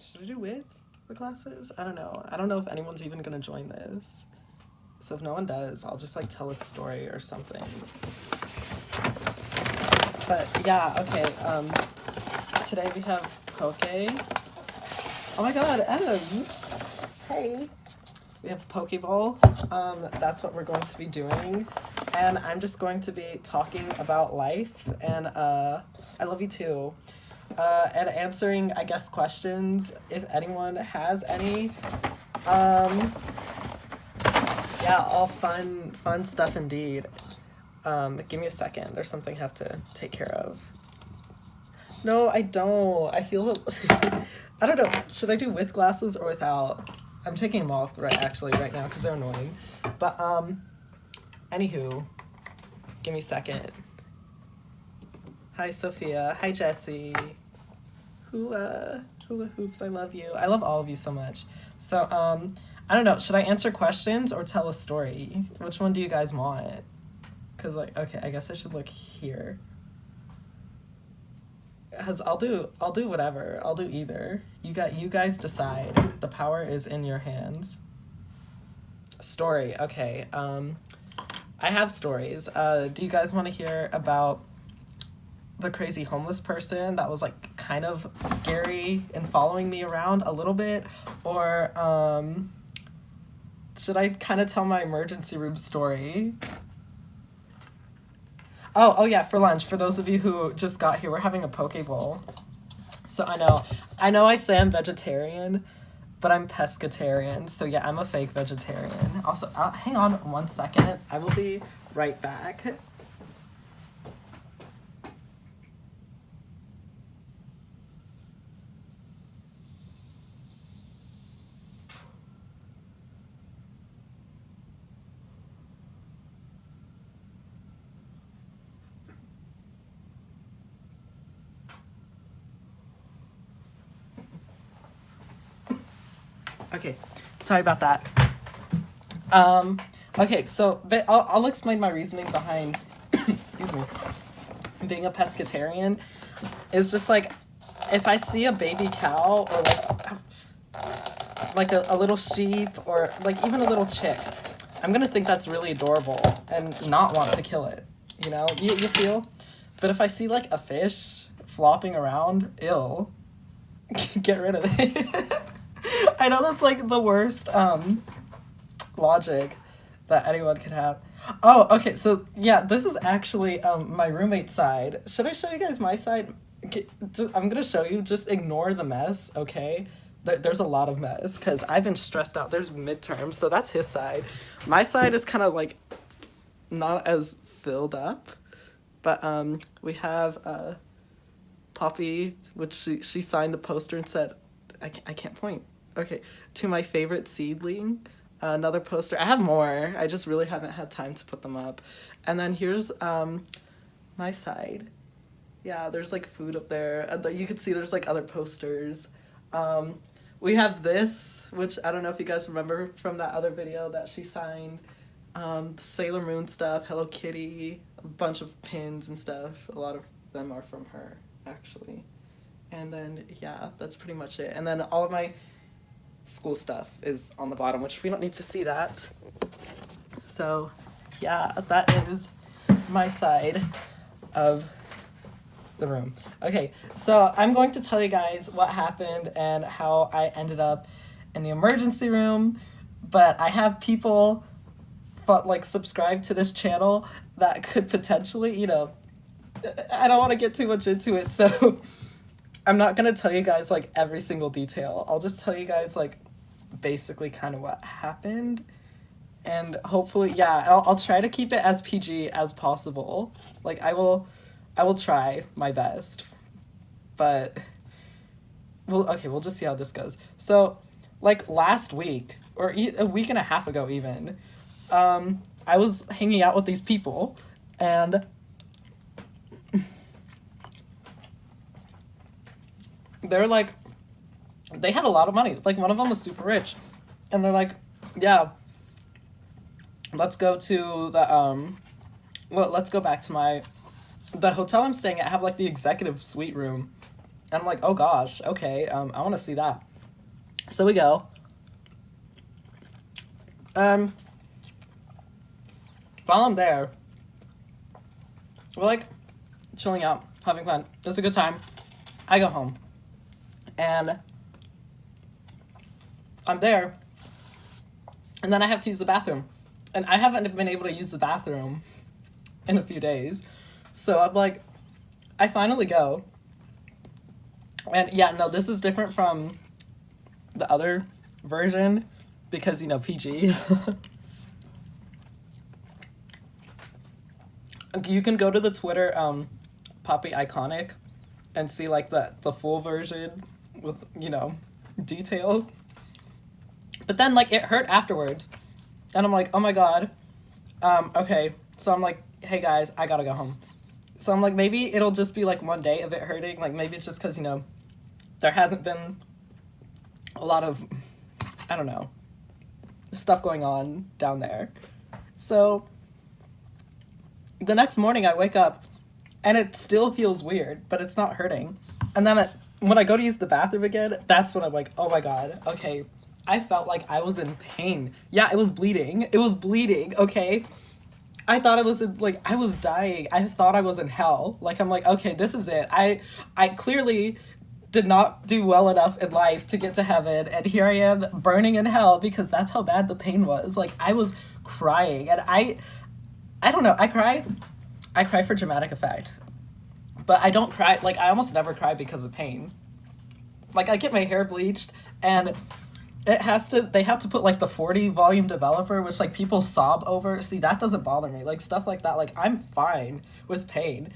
Should I do with the glasses? I don't know. I don't know if anyone's even gonna join this. So if no one does, I'll just like tell a story or something. But yeah, okay. Today we have Poke. Oh my god, Adam. Hey. We have Pokeball. That's what we're going to be doing. And I'm just going to be talking about life. And I love you too. And answering, I guess, questions if anyone has any. Yeah, all fun stuff indeed. Give me a second. There's something I have to take care of. No, I don't. I feel I don't know. Should I do with glasses or without? I'm taking them off right now because they're annoying. But anywho, give me a second. Hi Sophia. Hi Jessie. Hula hoops. I love you. I love all of you so much. So I don't know. Should I answer questions or tell a story? Which one do you guys want? Cause like okay, I guess I should look here. Cause I'll do whatever. I'll do either. You guys decide. The power is in your hands. Story. Okay. I have stories. Do you guys want to hear about the crazy homeless person that was like kind of scary and following me around a little bit, or should I kind of tell my emergency room story? Oh yeah, for lunch, for those of you who just got here, we're having a poke bowl. So I know I say I'm vegetarian, but I'm pescatarian. So yeah, I'm a fake vegetarian. Also, hang on 1 second. I will be right back. Okay, sorry about that. Okay, so I'll explain my reasoning behind, excuse me, being a pescatarian. It's just like, if I see a baby cow or like a little sheep or like even a little chick, I'm gonna think that's really adorable and not want to kill it. You know, you feel? But if I see like a fish flopping around, ill, get rid of it. I know that's like the worst logic that anyone could have. Oh, okay, so yeah, this is actually my roommate's side. Should I show you guys my side? I'm gonna show you, just ignore the mess, okay? There's a lot of mess because I've been stressed out. There's midterms, so that's his side. My side is kind of like not as filled up, but we have Poppy, which she signed the poster and said, I can't point. Okay, to my favorite seedling, another poster. I have more. I just really haven't had time to put them up. And then here's my side. Yeah, there's like food up there. And you can see there's like other posters. We have this, which I don't know if you guys remember from that other video that she signed. Sailor Moon stuff, Hello Kitty, a bunch of pins and stuff. A lot of them are from her, actually. And then, yeah, that's pretty much it. And then all of my school stuff is on the bottom, which we don't need to see that. So, yeah, that is my side of the room. Okay, so I'm going to tell you guys what happened and how I ended up in the emergency room, but I have people like subscribe to this channel that could potentially, you know, I don't want to get too much into it, so I'm not going to tell you guys like every single detail. I'll just tell you guys like basically kind of what happened, and hopefully, yeah, I'll try to keep it as PG as possible. Like I will try my best, but we'll just see how this goes. So like last week or a week and a half ago even, I was hanging out with these people and they're like, they had a lot of money. Like one of them was super rich, and they're like, yeah, let's go to the let's go back to the hotel I'm staying at. I have like the executive suite room, and I'm like, oh gosh, okay, I want to see that. So we go. While I'm there, we're like chilling out, having fun. It's a good time. I go home. And I'm there. And then I have to use the bathroom. And I haven't been able to use the bathroom in a few days. So I'm like, I finally go. And yeah, no, this is different from the other version because, you know, PG. You can go to the Twitter Poppy Iconic and see like the full version with, you know, detail. But then like it hurt afterwards. And I'm like, oh my god. Okay. So I'm like, hey guys, I gotta go home. So I'm like, maybe it'll just be like one day of it hurting. Like maybe it's just because, you know, there hasn't been a lot of, I don't know, stuff going on down there. So the next morning I wake up and it still feels weird, but it's not hurting. And then when I go to use the bathroom again, that's when I'm like, oh my god, okay. I felt like I was in pain. Yeah, it was bleeding. It was bleeding, okay? I thought I was like, I was dying. I thought I was in hell. Like, I'm like, okay, this is it. I clearly did not do well enough in life to get to heaven, and here I am burning in hell because that's how bad the pain was. Like, I was crying, and I don't know, I cry for dramatic effect. But I don't cry, like, I almost never cry because of pain. Like, I get my hair bleached, and they have to put like the 40 volume developer, which like people sob over. See, that doesn't bother me. Like stuff like that, like I'm fine with pain.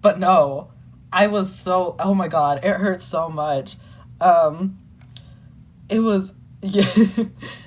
But no, I was so, oh my god, it hurt so much. It was, yeah.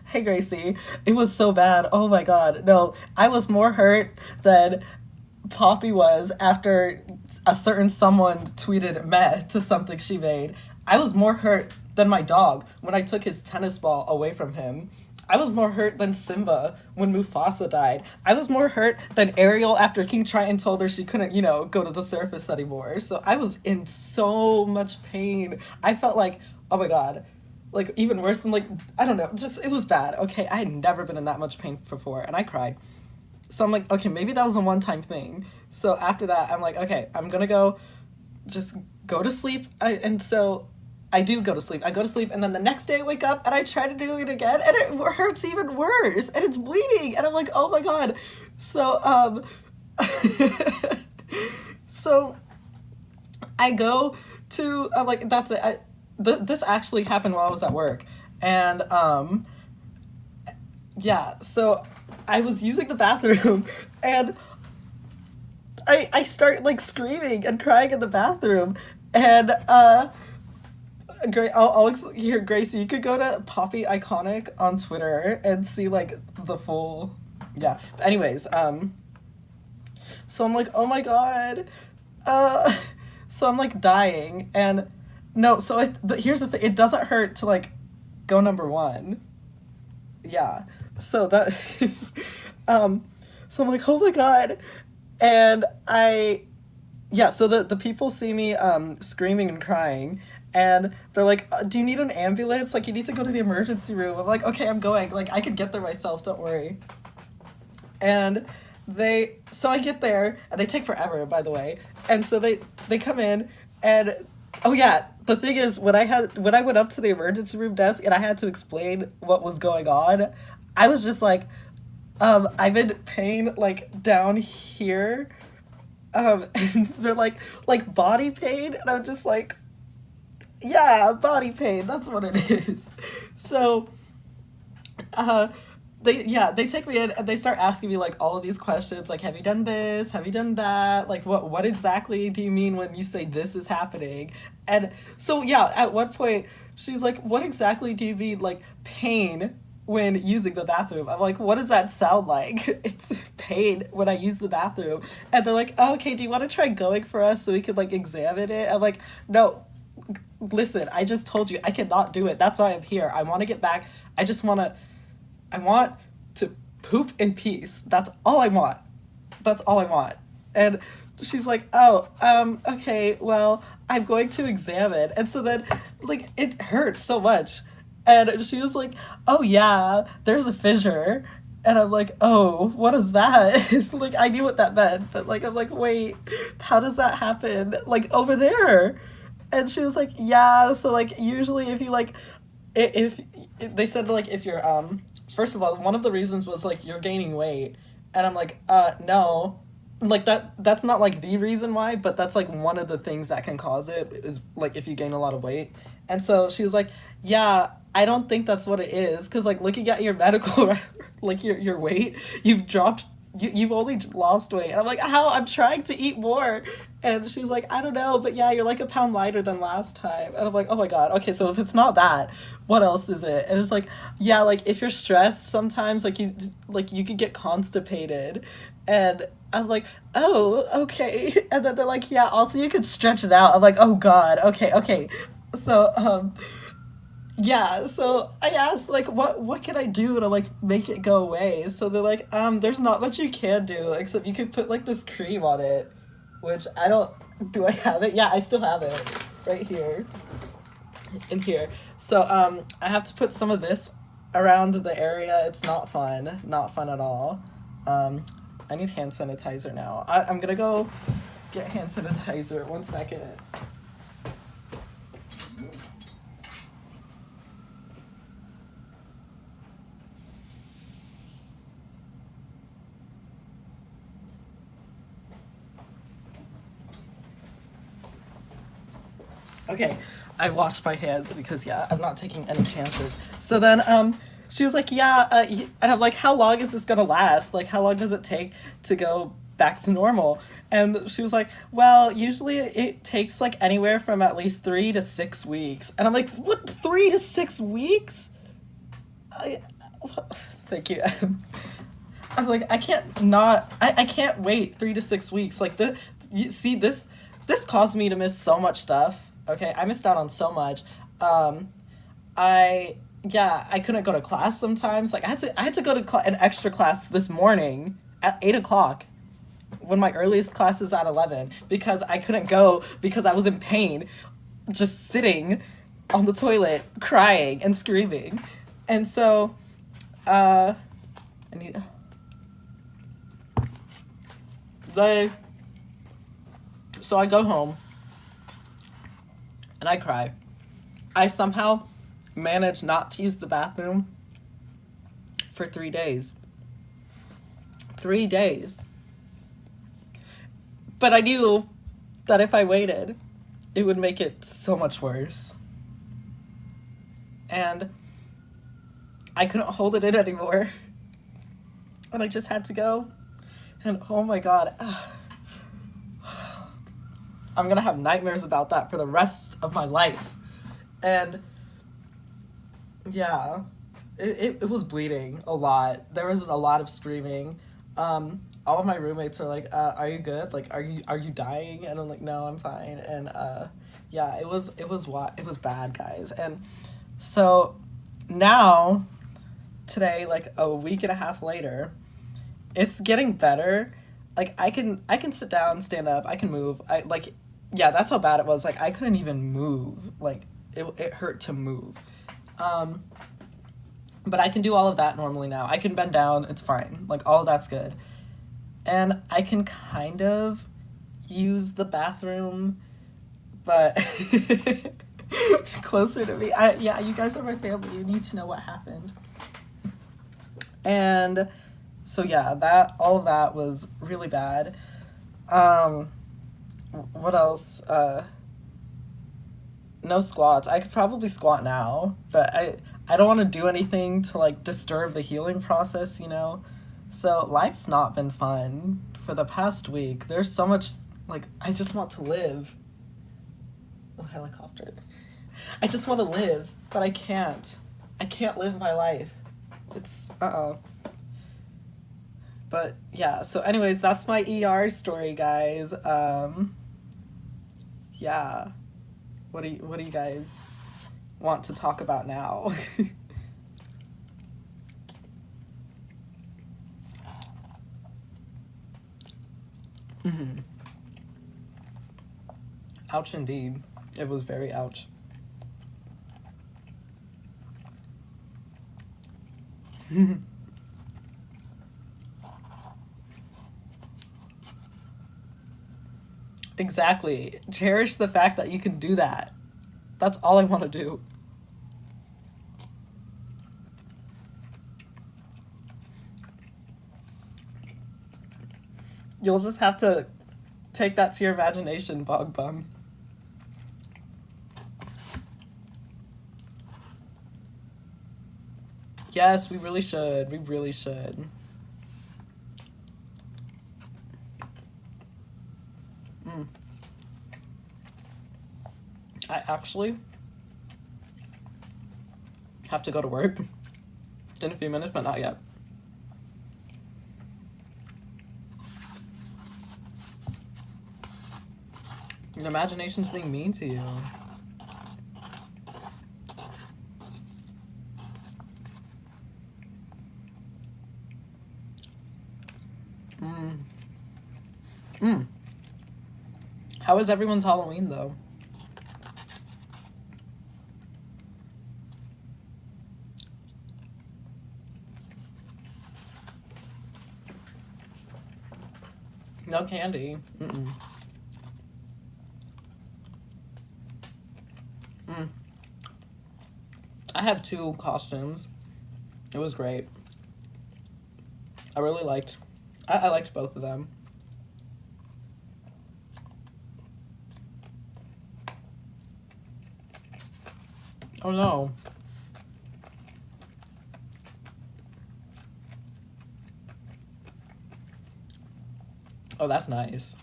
Hey Gracie, it was so bad. Oh my god. No, I was more hurt than Poppy was after a certain someone tweeted meh to something she made. I was more hurt than my dog when I took his tennis ball away from him. I was more hurt than Simba when Mufasa died. I was more hurt than Ariel after King Triton told her she couldn't, you know, go to the surface anymore. So I was in so much pain. I felt like, oh my god, like even worse than like, I don't know, just, it was bad. Okay, I had never been in that much pain before, and I cried. So I'm like, okay, maybe that was a one-time thing. So after that, I'm like, okay, I'm gonna go, just go to sleep. And so I do go to sleep. I go to sleep, and then the next day I wake up and I try to do it again, and it hurts even worse, and it's bleeding, and I'm like, oh my god. So so I go to, I'm like, that's it. This actually happened while I was at work, and yeah. So I was using the bathroom, and I start like screaming and crying in the bathroom, and here, Gracie, you could go to Poppy Iconic on Twitter and see like the full, yeah. But anyways, so I'm like, oh my god, so I'm like dying, and no, so here's the thing, it doesn't hurt to like go number one, yeah. So that, so I'm like, oh my god, and yeah. So the people see me screaming and crying. And they're like, do you need an ambulance? Like, you need to go to the emergency room. I'm like, okay, I'm going. Like, I could get there myself, don't worry. And so I get there, and they take forever, by the way. And so they come in, and, oh yeah, the thing is, when I went up to the emergency room desk, and I had to explain what was going on, I was just like, I'm in pain, like, down here. And they're like body pain, and I'm just like, yeah, body pain, that's what it is. So they take me in, and they start asking me like all of these questions, like, have you done this, have you done that, like what exactly do you mean when you say this is happening? And so yeah, at one point she's like, what exactly do you mean, like, pain when using the bathroom? I'm like, what does that sound like? It's pain when I use the bathroom. And they're like, oh, okay, do you want to try going for us so we could like examine it? I'm like, no, listen, I just told you I cannot do it. That's why I'm here. I want to get back. I want to poop in peace. That's all I want. That's all I want. And she's like, oh, okay, well, I'm going to examine. And so then, like, it hurt so much. And she was like, "Oh yeah, there's a fissure." And I'm like, "Oh, what is that?" Like I knew what that meant, but like I'm like, "Wait, how does that happen?" Like over there. And she was like, "Yeah, so like usually if you like if they said like if you're first of all, one of the reasons was like you're gaining weight." And I'm like, no." Like that's not like the reason why, but that's like one of the things that can cause it is like if you gain a lot of weight. And so she was like, "Yeah, I don't think that's what it is cuz like looking at your medical like your weight, you've dropped you've only lost weight." And I'm like, "How? I'm trying to eat more." And she's like, "I don't know, but yeah, you're like a pound lighter than last time." And I'm like, "Oh my god. Okay, so if it's not that, what else is it?" And it's like, "Yeah, like if you're stressed sometimes like you could get constipated." And I'm like, "Oh, okay." And then they're like, "Yeah, also you could stretch it out." I'm like, "Oh god. Okay, okay." So, yeah, so I asked like what can I do to like make it go away? So they're like, there's not much you can do except you could put like this cream on it, which I don't do I have it? Yeah, I still have it right here in here. So I have to put some of this around the area. It's not fun. Not fun at all. Um I need hand sanitizer now. I'm gonna go get hand sanitizer. 1 second. Okay, I washed my hands because yeah, I'm not taking any chances. So then she was like, "Yeah," and I'm like, "How long is this gonna last? Like, how long does it take to go back to normal?" And she was like, "Well, usually it takes like anywhere from at least 3 to 6 weeks." And I'm like, "What? 3 to 6 weeks?" I, thank you. I'm like, I can't not. I can't wait 3 to 6 weeks. Like the you see this caused me to miss so much stuff. Okay, I missed out on so much. Um, I yeah, I couldn't go to class sometimes. Like I had to go to an extra class this morning at 8 o'clock when my earliest class is at 11 because I couldn't go because I was in pain, just sitting on the toilet crying and screaming, and so I need they so I go home and I cry. I somehow managed not to use the bathroom for 3 days. 3 days. But I knew that if I waited, it would make it so much worse. And I couldn't hold it in anymore. And I just had to go. And oh my god, I'm gonna have nightmares about that for the rest of my life. And yeah, it was bleeding a lot. There was a lot of screaming. All of my roommates are like, "Are you good? Like, are you dying?" And I'm like, "No, I'm fine." And yeah, it was bad, guys. And so now today, like a week and a half later, it's getting better. Like I can sit down, stand up, I can move. I like yeah, that's how bad it was. Like I couldn't even move. Like it hurt to move. Um, but I can do all of that normally now. I can bend down, it's fine. Like all of that's good. And I can kind of use the bathroom, but closer to me. Yeah, you guys are my family. You need to know what happened. And so yeah, that all of that was really bad. Um, what else? No squats. I could probably squat now, but I don't want to do anything to like disturb the healing process, you know. So life's not been fun for the past week. There's so much like I just want to live. Oh, helicopter. I just want to live, but I can't. I can't live my life. It's uh-oh. But yeah, so anyways, that's my ER story, guys. Yeah. What do you guys want to talk about now? Hmm. Ouch indeed. It was very ouch. Exactly. Cherish the fact that you can do that. That's all I want to do. You'll just have to take that to your imagination, Bog Bum. Yes, we really should. We really should. Mm. I actually have to go to work in a few minutes, but not yet. Your imagination's being mean to you. Mm. Mm. How is everyone's Halloween, though? No candy. Mm-mm. Mm. I had 2 costumes. It was great. I really liked... I liked both of them. Oh no. Oh, that's nice.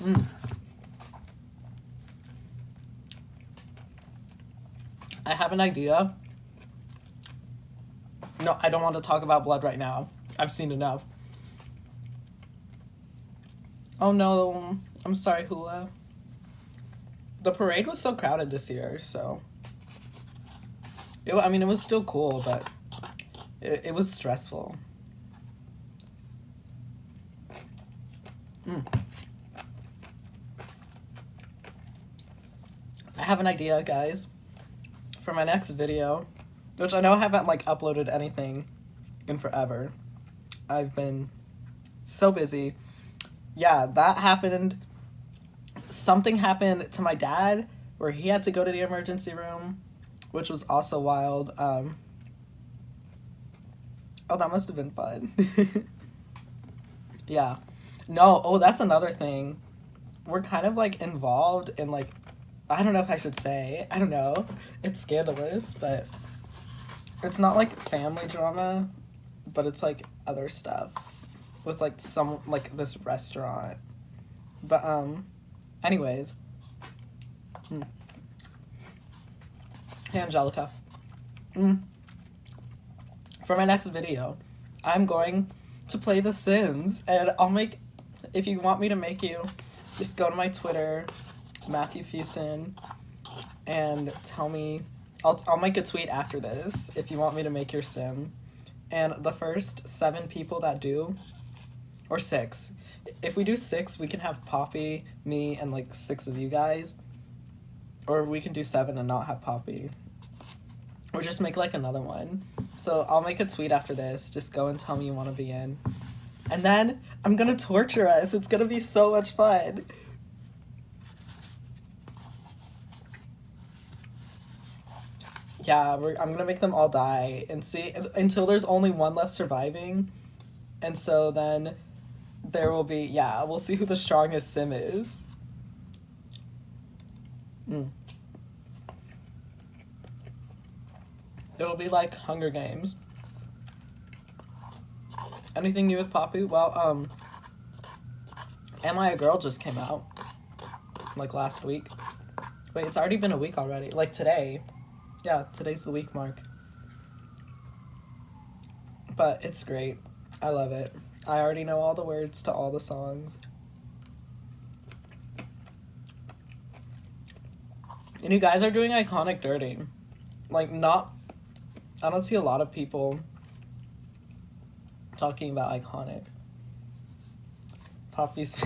Mm. I have an idea. No, I don't want to talk about blood right now. I've seen enough. Oh no, I'm sorry, Hula. The parade was so crowded this year, so... I mean, it was still cool, but it was stressful. Mm. I have an idea, guys, for my next video, which I know I haven't, like, uploaded anything in forever. I've been so busy. Yeah, that happened. Something happened to my dad where he had to go to the emergency room, which was also wild. Oh, that must have been fun. Yeah. No, oh, that's another thing. We're kind of, like, involved in, like, I don't know if I should say. I don't know. It's scandalous, but it's not, like, family drama, but it's, like, other stuff with, like, some, like, this restaurant. But, anyways. Hey, Angelica. For my next video, I'm going to play The Sims, and I'll make, if you want me to make you, just go to my Twitter, Matthew Fuson, and tell me, I'll make a tweet after this if you want me to make your sim. And the first 7 people that do, or 6, if we do 6, we can have Poppy, me, and like 6 of you guys. Or we can do 7 and not have Poppy. Or just make like another one. So I'll make a tweet after this. Just go and tell me you want to be in. And then I'm gonna torture us. It's gonna be so much fun. Yeah, I'm gonna make them all die and see until there's only one left surviving. And so then there will be, yeah, we'll see who the strongest sim is. It'll be like Hunger Games. Anything new with Poppy? Well, Am I a Girl just came out. Like last week. Wait, it's already been a week already. Like today. Yeah, today's the week mark. But it's great. I love it. I already know all the words to all the songs. And you guys are doing Iconic Dirty. Like, I don't see a lot of people talking about Iconic. Poppy's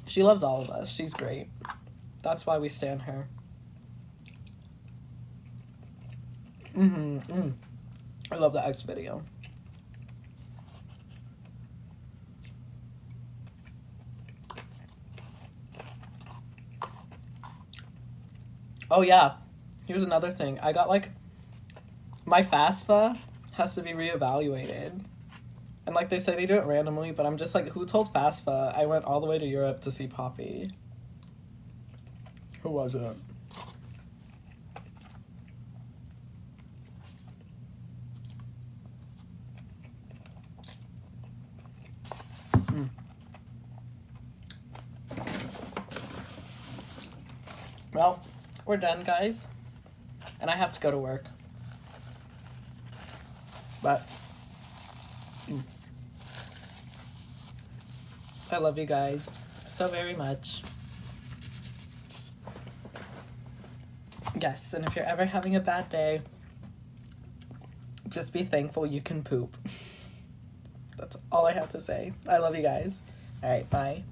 She loves all of us. She's great. That's why we stan her. I love the X video. Oh yeah, here's another thing. I got like, my FAFSA has to be reevaluated. And like they say they do it randomly, but I'm just like, who told FAFSA I went all the way to Europe to see Poppy? Who was it? Well, we're done, guys. And I have to go to work. But I love you guys so very much. Yes, and if you're ever having a bad day, just be thankful you can poop. That's all I have to say. I love you guys. All right, bye.